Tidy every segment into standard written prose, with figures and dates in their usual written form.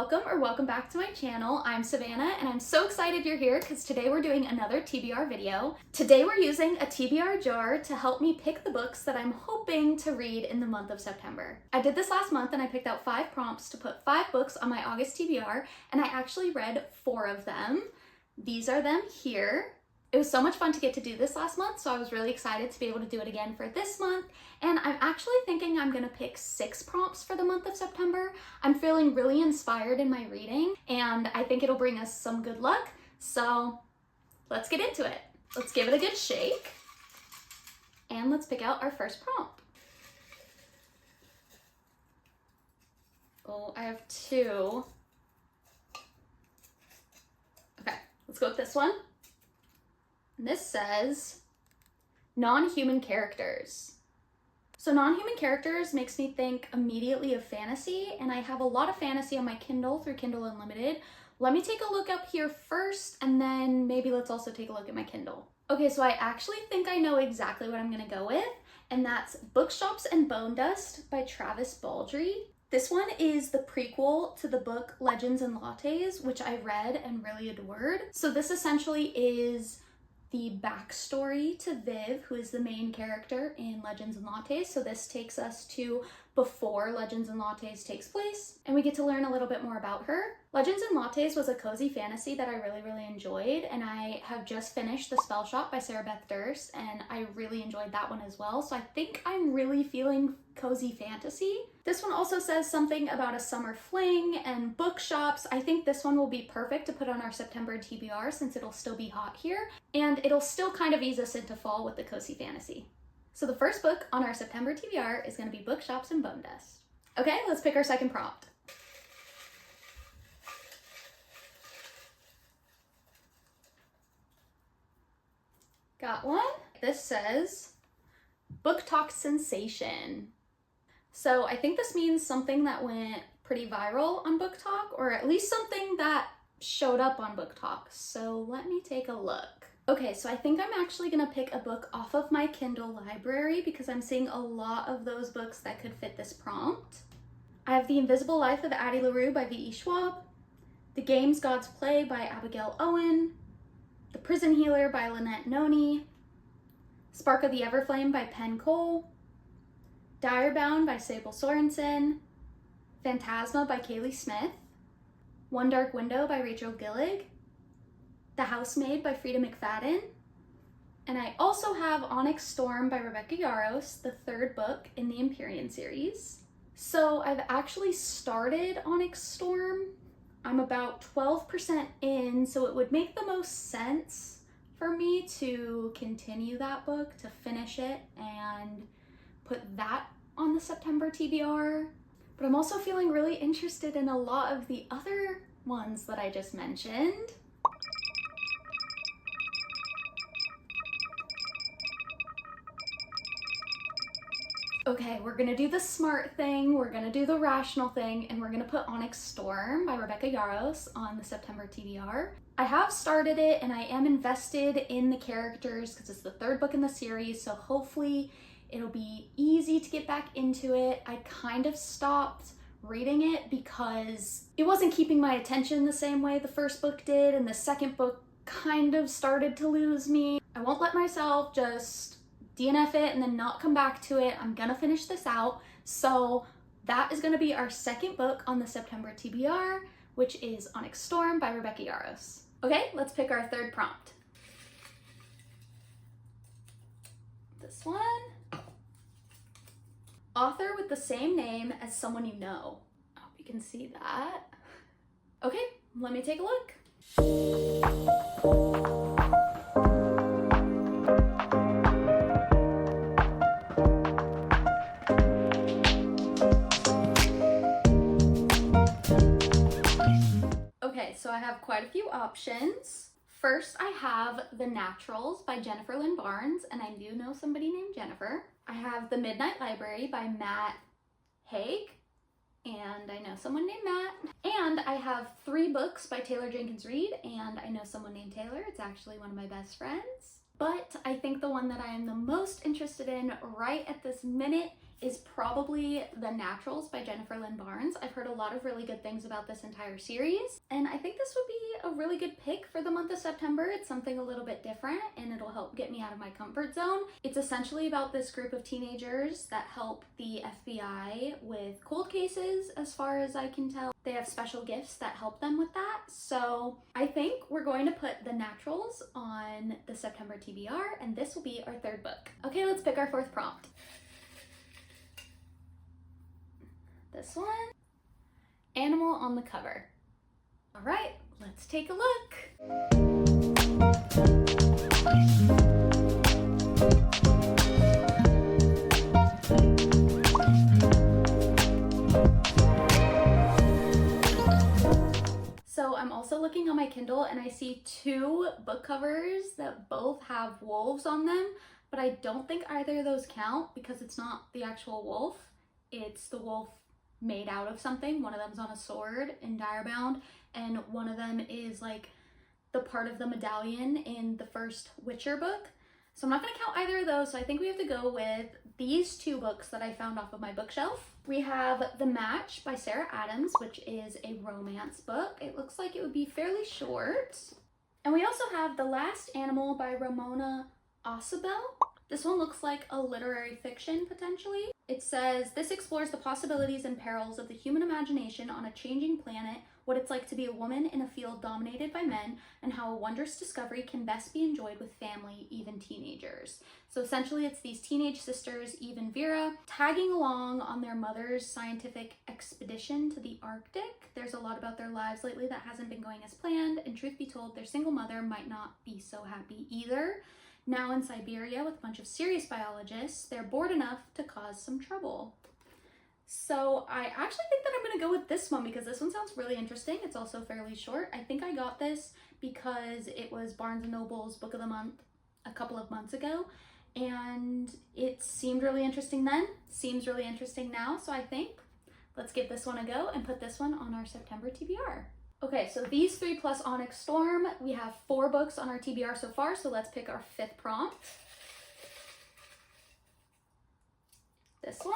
welcome or welcome back to my channel. I'm Savannah and I'm so excited you're here because today we're doing another TBR video. Today we're using a TBR jar to help me pick the books that I'm hoping to read in the month of September. I did this last month and I picked out 5 prompts to put 5 books on my August TBR, and I actually read 4 of them. These are them here. It was so much fun to get to do this last month, so I was really excited to be able to do it again for this month. And I'm actually thinking I'm gonna pick 6 prompts for the month of September. I'm feeling really inspired in my reading, and I think it'll bring us some good luck. So let's get into it. Let's give it a good shake. And let's pick out our first prompt. Oh, I have 2. Okay, let's go with this one. And this says, non-human characters. So non-human characters makes me think immediately of fantasy, and I have a lot of fantasy on my Kindle through Kindle Unlimited. Let me take a look up here first, and then maybe let's also take a look at my Kindle. Okay, so I actually think I know exactly what I'm gonna go with, and that's Bookshops and Bone Dust by Travis Baldree. This one is the prequel to the book Legends and Lattes, which I read and really adored. So this essentially is the backstory to Viv, who is the main character in Legends and Lattes. So this takes us to before Legends and Lattes takes place, and we get to learn a little bit more about her. Legends and Lattes was a cozy fantasy that I really enjoyed, and I have just finished The Spell Shop by Sarah Beth Durst, and I really enjoyed that one as well. So I think I'm really feeling cozy fantasy. This one also says something about a summer fling and bookshops. I think this one will be perfect to put on our September TBR since it'll still be hot here, and it'll still kind of ease us into fall with the cozy fantasy. So the first book on our September TBR is going to be Bookshops and Bone Dust. Okay, let's pick our second prompt. Got one. This says, Book Talk Sensation. So I think this means something that went pretty viral on Book Talk, or at least something that showed up on Book Talk. So let me take a look. Okay, so I think I'm actually gonna pick a book off of my Kindle library because I'm seeing a lot of those books that could fit this prompt. I have The Invisible Life of Addie LaRue by V.E. Schwab, The Games Gods Play by Abigail Owen, The Prison Healer by Lynette Noni, Spark of the Everflame by Penn Cole, Direbound by Sable Sorensen, Phantasma by Kaylee Smith, One Dark Window by Rachel Gillig, The Housemaid by Frida McFadden, and I also have Onyx Storm by Rebecca Yarros, the 3rd book in the Empyrean series. So I've actually started Onyx Storm. I'm about 12% in, so it would make the most sense for me to continue that book, to finish it, and put that on the September TBR. But I'm also feeling really interested in a lot of the other ones that I just mentioned. Okay, we're gonna do the smart thing, we're gonna do the rational thing, and we're gonna put Onyx Storm by Rebecca Yarros on the September TBR. I have started it and I am invested in the characters because it's the 3rd book in the series, so hopefully it'll be easy to get back into it. I kind of stopped reading it because it wasn't keeping my attention the same way the 1st book did, and the 2nd book kind of started to lose me. I won't let myself just DNF it and then not come back to it. I'm gonna finish this out. So that is gonna be our 2nd book on the September TBR, which is Onyx Storm by Rebecca Yarros. Okay, let's pick our 3rd prompt. This one. Author with the same name as someone you know. I hope you can see that. Okay, let me take a look. So I have quite a few options. First, I have The Naturals by Jennifer Lynn Barnes, and I do know somebody named Jennifer. I have The Midnight Library by Matt Haig, and I know someone named Matt. And I have 3 books by Taylor Jenkins Reid, and I know someone named Taylor. It's actually one of my best friends. But I think the one that I am the most interested in right at this minute is probably The Naturals by Jennifer Lynn Barnes. I've heard a lot of really good things about this entire series, and I think this would be a really good pick for the month of September. It's something a little bit different, and it'll help get me out of my comfort zone. It's essentially about this group of teenagers that help the FBI with cold cases, as far as I can tell. They have special gifts that help them with that. So I think we're going to put The Naturals on the September TBR, and this will be our third book. Okay, let's pick our fourth prompt. This one, animal on the cover. All right, let's take a look. So I'm also looking on my Kindle and I see two book covers that both have wolves on them, but I don't think either of those count because it's not the actual wolf. It's the wolf made out of something. One of them's on a sword in Direbound, and one of them is like the part of the medallion in the first Witcher book. So I'm not going to count either of those, so I think we have to go with these two books that I found off of my bookshelf. We have The Match by Sarah Adams, which is a romance book. It looks like it would be fairly short. And we also have The Last Animal by Ramona Osabel. This one looks like a literary fiction, potentially. It says, this explores the possibilities and perils of the human imagination on a changing planet, what it's like to be a woman in a field dominated by men, and how a wondrous discovery can best be enjoyed with family, even teenagers. So essentially it's these teenage sisters, Eve and Vera, tagging along on their mother's scientific expedition to the Arctic. There's a lot about their lives lately that hasn't been going as planned, and truth be told, their single mother might not be so happy either. Now in Siberia with a bunch of serious biologists, they're bored enough to cause some trouble. So I actually think that I'm going to go with this one because this one sounds really interesting. It's also fairly short. I think I got this because it was Barnes & Noble's Book of the Month a couple of months ago, and it seemed really interesting then, seems really interesting now, so I think let's give this one a go and put this one on our September TBR. Okay, so these three plus Onyx Storm, we have 4 books on our TBR so far, so let's pick our 5th prompt. This one.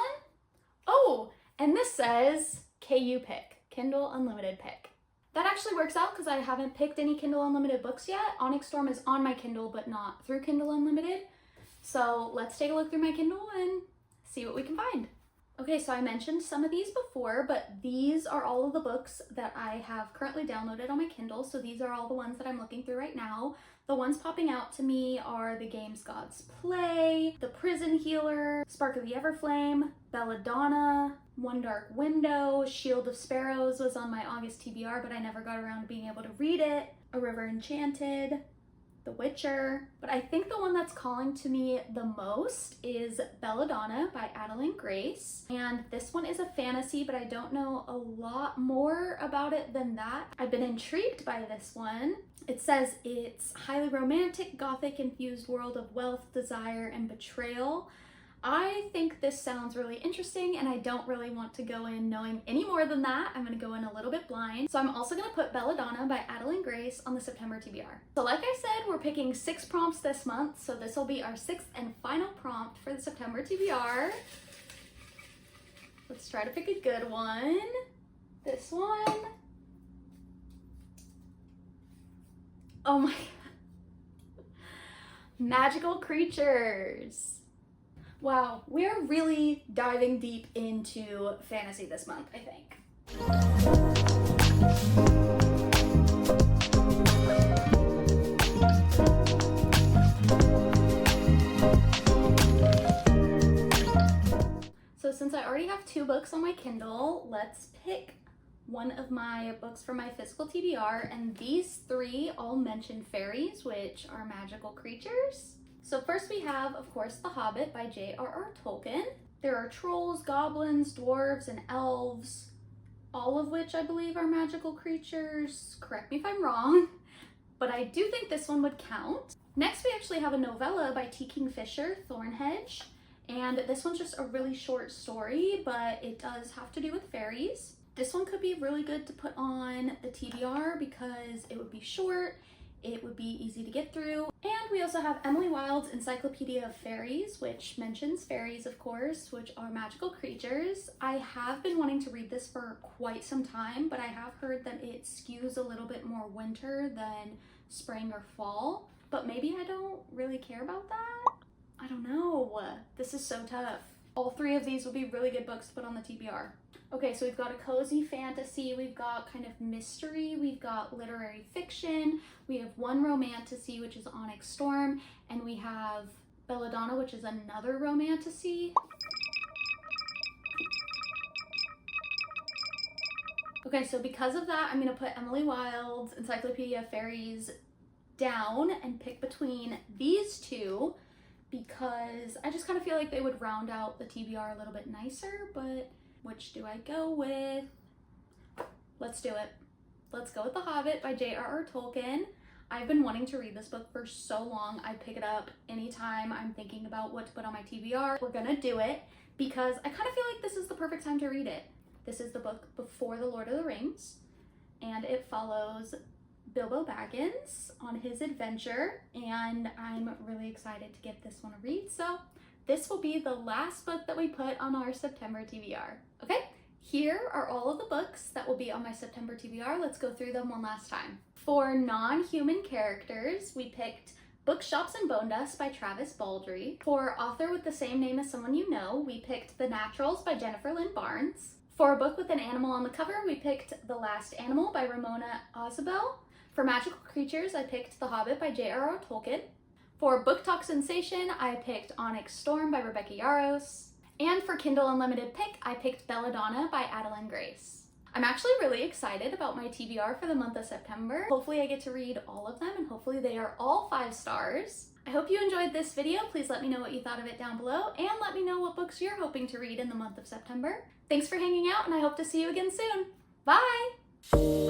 Oh, and this says KU pick, Kindle Unlimited pick. That actually works out because I haven't picked any Kindle Unlimited books yet. Onyx Storm is on my Kindle, but not through Kindle Unlimited. So let's take a look through my Kindle and see what we can find. Okay, so I mentioned some of these before, but these are all of the books that I have currently downloaded on my Kindle. So these are all the ones that I'm looking through right now. The ones popping out to me are The Games Gods Play, The Prison Healer, Spark of the Everflame, Belladonna, One Dark Window, Shield of Sparrows was on my August TBR, but I never got around to being able to read it, A River Enchanted, The Witcher, but I think the one that's calling to me the most is Belladonna by Adeline Grace, and this one is a fantasy, but I don't know a lot more about it than that. I've been intrigued by this one. It says it's highly romantic, gothic-infused world of wealth, desire, and betrayal. I think this sounds really interesting, and I don't really want to go in knowing any more than that. I'm going to go in a little bit blind. So I'm also going to put Belladonna by Adeline Grace on the September TBR. So like I said, we're picking 6 prompts this month, so this will be our 6th and final prompt for the September TBR. Let's try to pick a good one. This one. Oh my god. Magical creatures. Wow, we're really diving deep into fantasy this month, I think. So since I already have 2 books on my Kindle, let's pick one of my books for my physical TBR, and these 3 all mention fairies, which are magical creatures. So first we have, of course, The Hobbit by J.R.R. Tolkien. There are trolls, goblins, dwarves, and elves, all of which I believe are magical creatures. Correct me if I'm wrong, but I do think this one would count. Next we actually have a novella by T. Kingfisher, Thornhedge, and this one's just a really short story, but it does have to do with fairies. This one could be really good to put on the TBR because it would be short, it would be easy to get through. And we also have Emily Wilde's Encyclopedia of Fairies, which mentions fairies, of course, which are magical creatures. I have been wanting to read this for quite some time, but I have heard that it skews a little bit more winter than spring or fall, but maybe I don't really care about that. I don't know. This is so tough. All three of these would be really good books to put on the TBR. Okay, so we've got a cozy fantasy, we've got kind of mystery, we've got literary fiction, we have one romantasy, which is Onyx Storm, and we have Belladonna, which is another romantasy. Okay, so because of that, I'm gonna put Emily Wilde's Encyclopedia of Fairies down and pick between these two because I just kind of feel like they would round out the TBR a little bit nicer, but which do I go with? Let's do it. Let's go with The Hobbit by J.R.R. Tolkien. I've been wanting to read this book for so long. I pick it up anytime I'm thinking about what to put on my TBR. We're gonna do it because I kind of feel like this is the perfect time to read it. This is the book before The Lord of the Rings, and it follows Bilbo Baggins on his adventure, and I'm really excited to give this one a read. So this will be the last book that we put on our September TBR. Okay, here are all of the books that will be on my September TBR. Let's go through them one last time. For non-human characters, we picked Bookshops and Bone Dust by Travis Baldree. For author with the same name as someone you know, we picked The Naturals by Jennifer Lynn Barnes. For a book with an animal on the cover, we picked The Last Animal by Ramona Ozabel. For magical creatures, I picked The Hobbit by J.R.R. Tolkien. For Book Talk Sensation, I picked Onyx Storm by Rebecca Yarros. And for Kindle Unlimited pick, I picked Belladonna by Adeline Grace. I'm actually really excited about my TBR for the month of September. Hopefully I get to read all of them, and hopefully they are all 5 stars. I hope you enjoyed this video. Please let me know what you thought of it down below, and let me know what books you're hoping to read in the month of September. Thanks for hanging out, and I hope to see you again soon. Bye!